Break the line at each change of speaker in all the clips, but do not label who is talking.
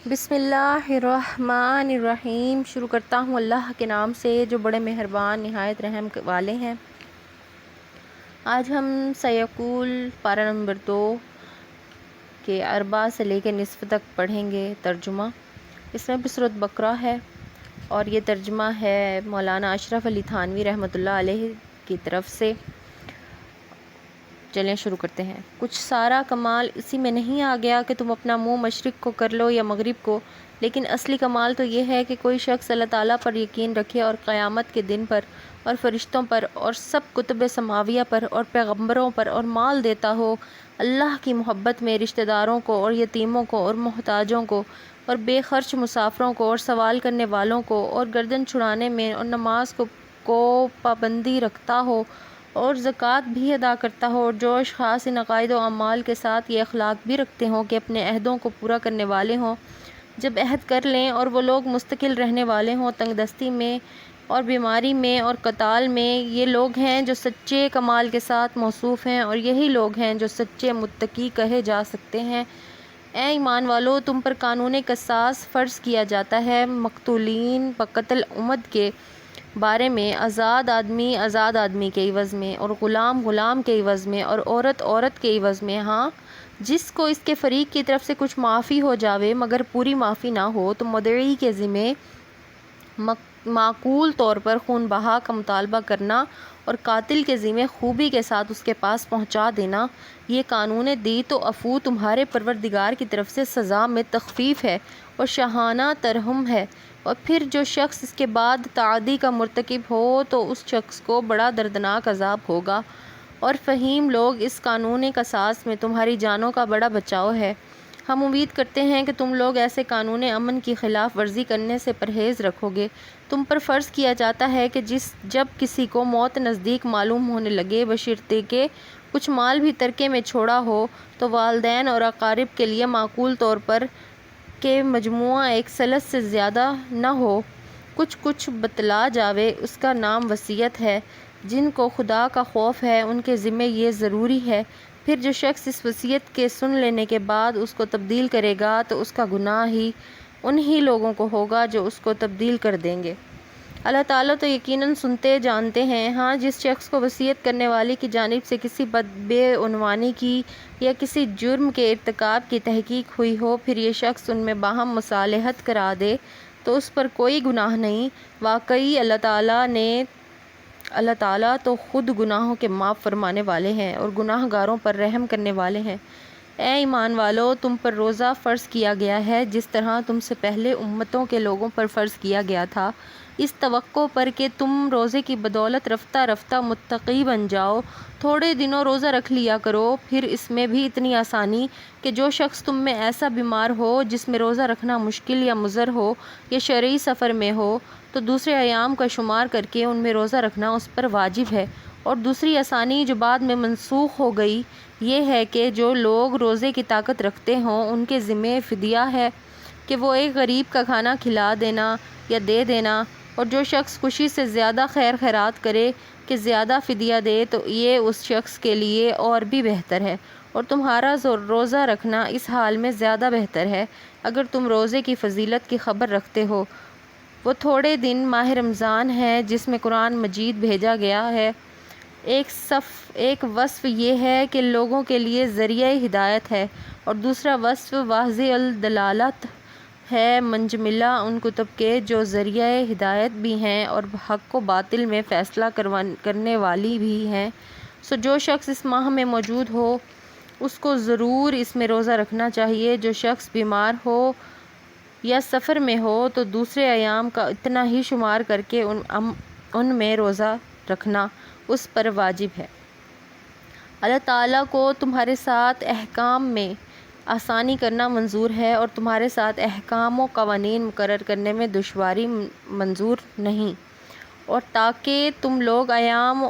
بسم اللہ الرحمن الرحیم۔ شروع کرتا ہوں اللہ کے نام سے جو بڑے مہربان نہایت رحم والے ہیں۔ آج ہم سیقول پارہ نمبر 2 کے اربع سے لے کے نصف تک پڑھیں گے ترجمہ۔ اس میں بھی سورۃ بقرہ ہے اور یہ ترجمہ ہے مولانا اشرف علی تھانوی رحمۃ اللہ علیہ کی طرف سے۔ چلیں شروع کرتے ہیں۔ کچھ سارا کمال اسی میں نہیں آ گیا کہ تم اپنا منہ مشرق کو کر لو یا مغرب کو، لیکن اصلی کمال تو یہ ہے کہ کوئی شخص اللہ تعالیٰ پر یقین رکھے اور قیامت کے دن پر اور فرشتوں پر اور سب کتب سماویہ پر اور پیغمبروں پر اور مال دیتا ہو اللہ کی محبت میں رشتہ داروں کو اور یتیموں کو اور محتاجوں کو اور بے خرچ مسافروں کو اور سوال کرنے والوں کو اور گردن چھڑانے میں اور نماز کو پابندی رکھتا ہو اور زکوٰۃ بھی ادا کرتا ہو، اور جو اشخاص ان عقائد و اعمال کے ساتھ یہ اخلاق بھی رکھتے ہوں کہ اپنے عہدوں کو پورا کرنے والے ہوں جب عہد کر لیں، اور وہ لوگ مستقل رہنے والے ہوں تنگ دستی میں اور بیماری میں اور قتال میں، یہ لوگ ہیں جو سچے کمال کے ساتھ موصوف ہیں، اور یہی لوگ ہیں جو سچے متقی کہے جا سکتے ہیں۔ اے ایمان والو، تم پر قانون قصاص فرض کیا جاتا ہے مقتولین بقتل عمد کے بارے میں، آزاد آدمی کے عوض میں، اور غلام غلام کے عوض میں، اور عورت عورت کے عوض میں، ہاں جس کو اس کے فریق کی طرف سے کچھ معافی ہو جاوے مگر پوری معافی نہ ہو تو مدعی کے ذمے معقول طور پر خون بہا کا مطالبہ کرنا اور قاتل کے ذمے خوبی کے ساتھ اس کے پاس پہنچا دینا۔ یہ قانون دیت و عفو تمہارے پروردگار کی طرف سے سزا میں تخفیف ہے اور شاہانہ ترحم ہے، اور پھر جو شخص اس کے بعد تعدی کا مرتکب ہو تو اس شخص کو بڑا دردناک عذاب ہوگا۔ اور فہیم لوگ، اس قانون قصاص میں تمہاری جانوں کا بڑا بچاؤ ہے۔ ہم امید کرتے ہیں کہ تم لوگ ایسے قانون امن کی خلاف ورزی کرنے سے پرہیز رکھو گے۔ تم پر فرض کیا جاتا ہے کہ جب کسی کو موت نزدیک معلوم ہونے لگے، بشرطے کہ کچھ مال بھی ترکے میں چھوڑا ہو، تو والدین اور اقارب کے لیے معقول طور پر کہ مجموعہ ایک ثلث سے زیادہ نہ ہو کچھ بتلا جاوے۔ اس کا نام وصیت ہے۔ جن کو خدا کا خوف ہے ان کے ذمے یہ ضروری ہے۔ پھر جو شخص اس وصیت کے سن لینے کے بعد اس کو تبدیل کرے گا تو اس کا گناہ ہی انہی لوگوں کو ہوگا جو اس کو تبدیل کر دیں گے۔ اللہ تعالیٰ تو یقیناً سنتے جانتے ہیں۔ ہاں جس شخص کو وصیت کرنے والی کی جانب سے کسی بے عنوانی کی یا کسی جرم کے ارتکاب کی تحقیق ہوئی ہو، پھر یہ شخص ان میں باہم مصالحت کرا دے تو اس پر کوئی گناہ نہیں۔ واقعی اللہ تعالیٰ تو خود گناہوں کے معاف فرمانے والے ہیں اور گناہ گاروں پر رحم کرنے والے ہیں۔ اے ایمان والو، تم پر روزہ فرض کیا گیا ہے جس طرح تم سے پہلے امتوں کے لوگوں پر فرض کیا گیا تھا، اس توقع پر کہ تم روزے کی بدولت رفتہ رفتہ متقی بن جاؤ۔ تھوڑے دنوں روزہ رکھ لیا کرو، پھر اس میں بھی اتنی آسانی کہ جو شخص تم میں ایسا بیمار ہو جس میں روزہ رکھنا مشکل یا مضر ہو یا شرعی سفر میں ہو تو دوسرے ایام کا شمار کر کے ان میں روزہ رکھنا اس پر واجب ہے۔ اور دوسری آسانی جو بعد میں منسوخ ہو گئی یہ ہے کہ جو لوگ روزے کی طاقت رکھتے ہوں ان کے ذمے فدیہ ہے کہ وہ ایک غریب کا کھانا کھلا دینا یا دے دینا، اور جو شخص خوشی سے زیادہ خیر خیرات کرے کہ زیادہ فدیہ دے تو یہ اس شخص کے لیے اور بھی بہتر ہے، اور تمہارا روزہ رکھنا اس حال میں زیادہ بہتر ہے اگر تم روزے کی فضیلت کی خبر رکھتے ہو۔ وہ تھوڑے دن ماہ رمضان ہے جس میں قرآن مجید بھیجا گیا ہے۔ ایک وصف یہ ہے کہ لوگوں کے لیے ذریعہ ہدایت ہے، اور دوسرا وصف واضح الدلالت ہے منجملہ ان کتب کے جو ذریعہ ہدایت بھی ہیں اور حق و باطل میں فیصلہ کرنے والی بھی ہیں۔ سو جو شخص اس ماہ میں موجود ہو اس کو ضرور اس میں روزہ رکھنا چاہیے۔ جو شخص بیمار ہو یا سفر میں ہو تو دوسرے ایام کا اتنا ہی شمار کر کے ان میں روزہ رکھنا اس پر واجب ہے۔ اللہ تعالیٰ کو تمہارے ساتھ احکام میں آسانی کرنا منظور ہے اور تمہارے ساتھ احکام و قوانین مقرر کرنے میں دشواری منظور نہیں، اور تاکہ تم لوگ ایام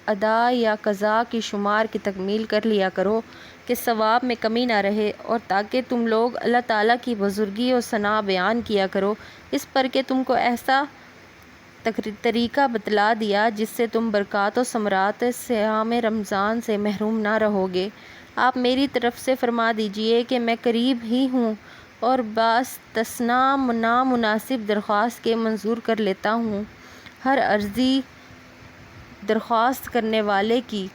ادا یا قضاء کی شمار کی تکمیل کر لیا کرو کہ ثواب میں کمی نہ رہے، اور تاکہ تم لوگ اللہ تعالیٰ کی بزرگی و ثنا بیان کیا کرو، اس پر کہ تم کو ایسا طریقہ بتلا دیا جس سے تم برکات و ثمرات صیام رمضان سے محروم نہ رہو گے۔ آپ میری طرف سے فرما دیجئے کہ میں قریب ہی ہوں، اور باستثناء نامناسب درخواست کے منظور کر لیتا ہوں ہر عرضی درخواست کرنے والے کی،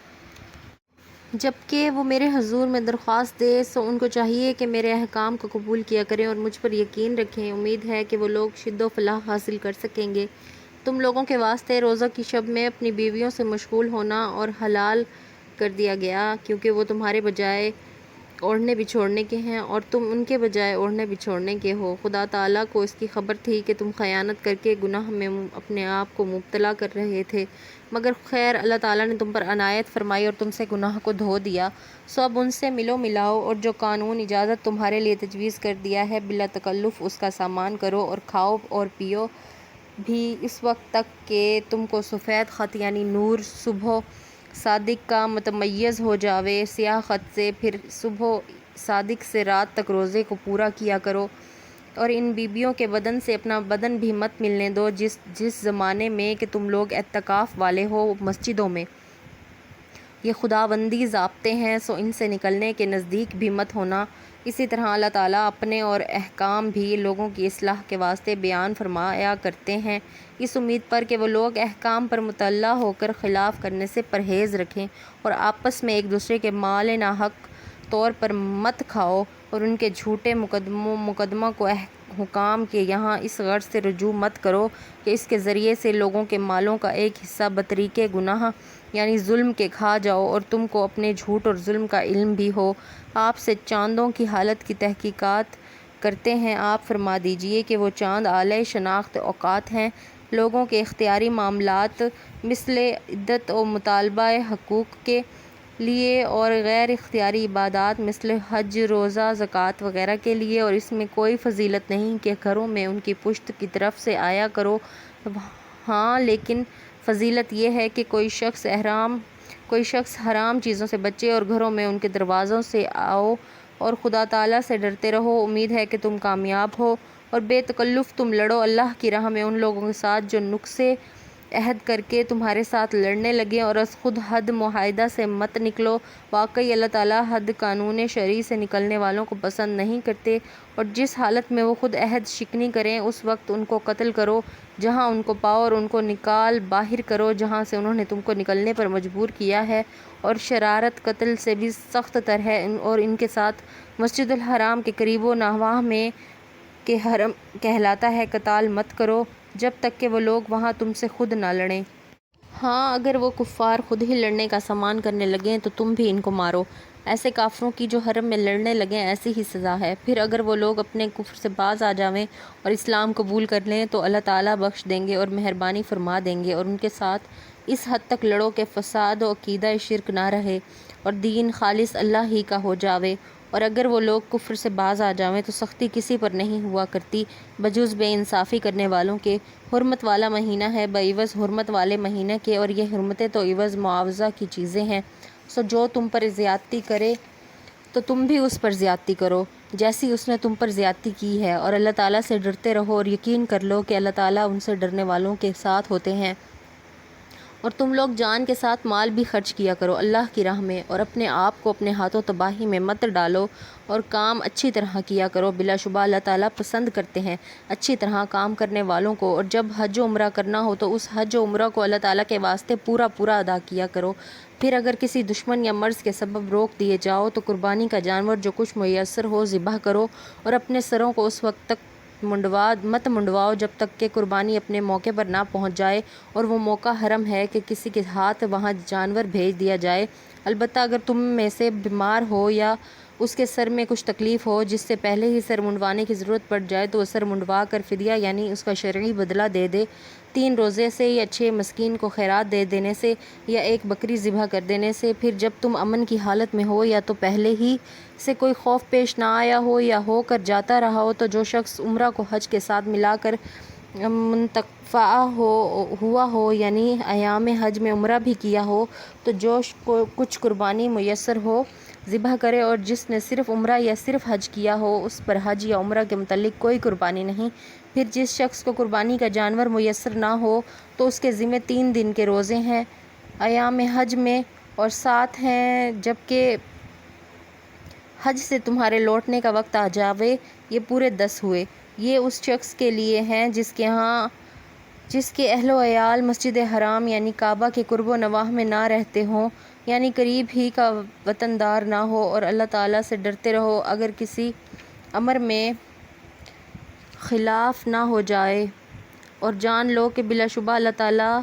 جبکہ وہ میرے حضور میں درخواست دے سو ان کو چاہیے کہ میرے احکام کو قبول کیا کریں اور مجھ پر یقین رکھیں۔ امید ہے کہ وہ لوگ شد و فلاح حاصل کر سکیں گے۔ تم لوگوں کے واسطے روزہ کی شب میں اپنی بیویوں سے مشغول ہونا اور حلال کر دیا گیا، کیونکہ وہ تمہارے بجائے اوڑھنے بچھوڑنے کے ہیں اور تم ان کے بجائے اوڑھنے بچھوڑنے کے ہو۔ خدا تعالیٰ کو اس کی خبر تھی کہ تم خیانت کر کے گناہ میں اپنے آپ کو مبتلا کر رہے تھے، مگر خیر اللہ تعالیٰ نے تم پر عنایت فرمائی اور تم سے گناہ کو دھو دیا۔ سو اب ان سے ملو ملاؤ اور جو قانون اجازت تمہارے لیے تجویز کر دیا ہے بلا تکلف اس کا سامان کرو اور کھاؤ اور پیو بھی اس وقت تک کہ تم کو سفید خط یعنی نور صبح صادق کا متمیز ہو جاوے سیاہ خط سے، پھر صبح صادق سے رات تک روزے کو پورا کیا کرو اور ان بیبیوں کے بدن سے اپنا بدن بھی مت ملنے دو جس زمانے میں کہ تم لوگ اعتکاف والے ہو مسجدوں میں۔ یہ خداوندی ضابطے ہیں، سو ان سے نکلنے کے نزدیک بھی مت ہونا۔ اسی طرح اللہ تعالیٰ اپنے اور احکام بھی لوگوں کی اصلاح کے واسطے بیان فرمایا کرتے ہیں، اس امید پر کہ وہ لوگ احکام پر مطلع ہو کر خلاف کرنے سے پرہیز رکھیں اور آپس میں ایک دوسرے کے مال ناحق طور پر مت کھاؤ اور ان کے جھوٹے مقدمہ کو حکام کے یہاں اس غرض سے رجوع مت کرو کہ اس کے ذریعے سے لوگوں کے مالوں کا ایک حصہ بطریق گناہ یعنی ظلم کے کھا جاؤ اور تم کو اپنے جھوٹ اور ظلم کا علم بھی ہو۔ آپ سے چاندوں کی حالت کی تحقیقات کرتے ہیں، آپ فرما دیجئے کہ وہ چاند اعلی شناخت اوقات ہیں۔ لوگوں کے اختیاری معاملات مثل عدت و مطالبہ حقوق کے لیے اور غیر اختیاری عبادات مثل حج روزہ زکوٰۃ وغیرہ کے لیے، اور اس میں کوئی فضیلت نہیں کہ گھروں میں ان کی پشت کی طرف سے آیا کرو، ہاں لیکن فضیلت یہ ہے کہ کوئی شخص حرام چیزوں سے بچے اور گھروں میں ان کے دروازوں سے آؤ اور خدا تعالیٰ سے ڈرتے رہو۔ امید ہے کہ تم کامیاب ہو اور بے تکلف تم لڑو اللہ کی راہ میں ان لوگوں کے ساتھ جو نقصِ عہد کر کے تمہارے ساتھ لڑنے لگیں اور از خود حد معاہدہ سے مت نکلو۔ واقعی اللہ تعالیٰ حد قانون شرعی سے نکلنے والوں کو پسند نہیں کرتے، اور جس حالت میں وہ خود عہد شکنی کریں اس وقت ان کو قتل کرو جہاں ان کو پاؤ اور ان کو نکال باہر کرو جہاں سے انہوں نے تم کو نکلنے پر مجبور کیا ہے، اور شرارت قتل سے بھی سخت تر ہے، اور ان کے ساتھ مسجد الحرام کے قریب و نواح میں کہ حرم کہلاتا ہے قتال مت کرو جب تک کہ وہ لوگ وہاں تم سے خود نہ لڑیں۔ ہاں اگر وہ کفار خود ہی لڑنے کا سامان کرنے لگیں تو تم بھی ان کو مارو، ایسے کافروں کی جو حرم میں لڑنے لگیں ایسی ہی سزا ہے۔ پھر اگر وہ لوگ اپنے کفر سے باز آ جاویں اور اسلام قبول کر لیں تو اللہ تعالیٰ بخش دیں گے اور مہربانی فرما دیں گے، اور ان کے ساتھ اس حد تک لڑو کہ فساد و عقیدہ شرک نہ رہے اور دین خالص اللہ ہی کا ہو جاوے، اور اگر وہ لوگ کفر سے باز آ جاویں تو سختی کسی پر نہیں ہوا کرتی بجز بے انصافی کرنے والوں کے۔ حرمت والا مہینہ ہے بعوض حرمت والے مہینے کے، اور یہ حرمتیں تو عوض معاوضہ کی چیزیں ہیں، سو جو تم پر زیادتی کرے تو تم بھی اس پر زیادتی کرو جیسی اس نے تم پر زیادتی کی ہے، اور اللہ تعالیٰ سے ڈرتے رہو اور یقین کر لو کہ اللہ تعالیٰ ان سے ڈرنے والوں کے ساتھ ہوتے ہیں۔ اور تم لوگ جان کے ساتھ مال بھی خرچ کیا کرو اللہ کی راہ میں، اور اپنے آپ کو اپنے ہاتھوں تباہی میں مت ڈالو اور کام اچھی طرح کیا کرو، بلا شبہ اللہ تعالیٰ پسند کرتے ہیں اچھی طرح کام کرنے والوں کو۔ اور جب حج و عمرہ کرنا ہو تو اس حج و عمرہ کو اللہ تعالیٰ کے واسطے پورا ادا کیا کرو۔ پھر اگر کسی دشمن یا مرض کے سبب روک دیے جاؤ تو قربانی کا جانور جو کچھ میسر ہو ذبح کرو، اور اپنے سروں کو اس وقت تک مت منڈواؤ جب تک کہ قربانی اپنے موقع پر نہ پہنچ جائے اور وہ موقع حرم ہے کہ کسی کے ہاتھ وہاں جانور بھیج دیا جائے۔ البتہ اگر تم میں سے بیمار ہو یا اس کے سر میں کچھ تکلیف ہو جس سے پہلے ہی سر منڈوانے کی ضرورت پڑ جائے تو وہ سر منڈوا کر فدیہ یعنی اس کا شرعی بدلہ دے دے، 3 روزے سے یا 6 مسکین کو خیرات دے دینے سے یا 1 بکری ذبح کر دینے سے۔ پھر جب تم امن کی حالت میں ہو یا تو پہلے ہی سے کوئی خوف پیش نہ آیا ہو یا ہو کر جاتا رہا ہو، تو جو شخص عمرہ کو حج کے ساتھ ملا کر منتفع ہوا ہو یعنی ایام حج میں عمرہ بھی کیا ہو تو جو کچھ قربانی میسر ہو ذبح کرے، اور جس نے صرف عمرہ یا صرف حج کیا ہو اس پر حج یا عمرہ کے متعلق کوئی قربانی نہیں۔ پھر جس شخص کو قربانی کا جانور میسر نہ ہو تو اس کے ذمہ 3 دن کے روزے ہیں ایام حج میں اور 7 ہیں جبکہ حج سے تمہارے لوٹنے کا وقت آ جاوے یہ پورے 10 ہوئے۔ یہ اس شخص کے لیے ہیں جس کے اہل و عیال مسجد حرام یعنی کعبہ کے قرب و نواح میں نہ رہتے ہوں، یعنی قریب ہی کا وطن دار نہ ہو، اور اللہ تعالیٰ سے ڈرتے رہو اگر کسی امر میں خلاف نہ ہو جائے، اور جان لو کہ بلا شبہ اللہ تعالیٰ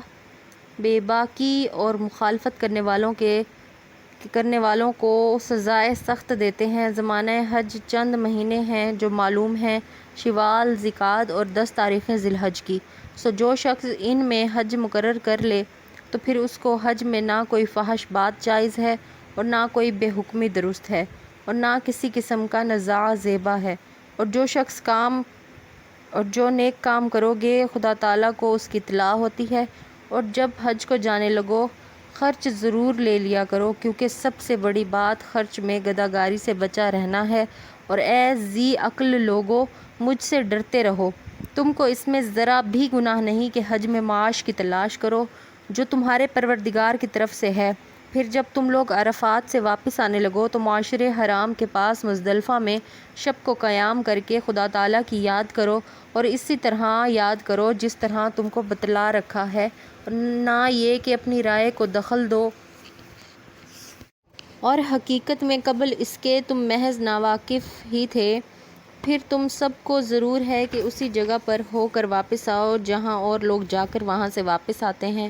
بے باکی اور مخالفت کرنے والوں کو سزائے سخت دیتے ہیں۔ زمانہ حج چند مہینے ہیں جو معلوم ہیں، شوال، ذیقعد اور 10 تاریخیں ذی الحج کی۔ سو جو شخص ان میں حج مقرر کر لے تو پھر اس کو حج میں نہ کوئی فحش بات جائز ہے، اور نہ کوئی بے حکمی درست ہے، اور نہ کسی قسم کا نزاع زیبا ہے۔ اور جو نیک کام کرو گے خدا تعالیٰ کو اس کی اطلاع ہوتی ہے، اور جب حج کو جانے لگو خرچ ضرور لے لیا کرو، کیونکہ سب سے بڑی بات خرچ میں گداگاری سے بچا رہنا ہے۔ اور اے ذی عقل لوگو، مجھ سے ڈرتے رہو، تم کو اس میں ذرا بھی گناہ نہیں کہ حج میں معاش کی تلاش کرو جو تمہارے پروردگار کی طرف سے ہے۔ پھر جب تم لوگ عرفات سے واپس آنے لگو تو معاشر حرام کے پاس مزدلفہ میں شب کو قیام کر کے خدا تعالیٰ کی یاد کرو، اور اسی طرح یاد کرو جس طرح تم کو بتلا رکھا ہے، اور نہ یہ کہ اپنی رائے کو دخل دو، اور حقیقت میں قبل اس کے تم محض ناواقف ہی تھے۔ پھر تم سب کو ضرور ہے کہ اسی جگہ پر ہو کر واپس آؤ جہاں اور لوگ جا کر وہاں سے واپس آتے ہیں،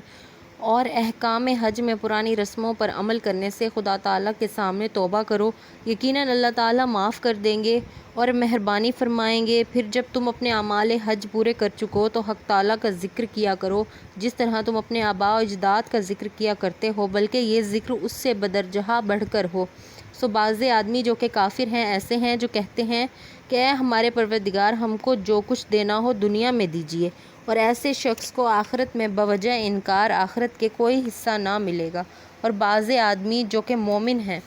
اور احکام حج میں پرانی رسموں پر عمل کرنے سے خدا تعالیٰ کے سامنے توبہ کرو، یقیناً اللہ تعالیٰ معاف کر دیں گے اور مہربانی فرمائیں گے۔ پھر جب تم اپنے اعمال حج پورے کر چکو تو حق تعالیٰ کا ذکر کیا کرو جس طرح تم اپنے آباء و اجداد کا ذکر کیا کرتے ہو، بلکہ یہ ذکر اس سے بدرجہ بڑھ کر ہو۔ سو بعض آدمی جو کہ کافر ہیں ایسے ہیں جو کہتے ہیں کہ اے ہمارے پروردگار، ہم کو جو کچھ دینا ہو دنیا میں دیجیے، اور ایسے شخص کو آخرت میں بوجہ انکار آخرت کے کوئی حصہ نہ ملے گا۔ اور بعض آدمی جو کہ مومن ہیں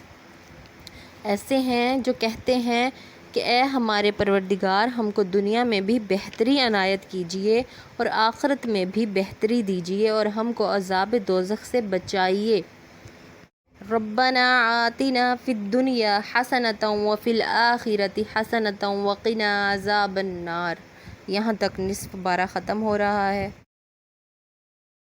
ایسے ہیں جو کہتے ہیں کہ اے ہمارے پروردگار، ہم کو دنیا میں بھی بہتری عنایت کیجیے اور آخرت میں بھی بہتری دیجیے، اور ہم کو عذاب دوزخ سے بچائیے۔ ربنا آتنا فی الدنیا حسنۃ وفی الآخرۃ حسنۃ وقنا عذاب النار۔ یہاں تک نصف بارہ ختم ہو رہا ہے۔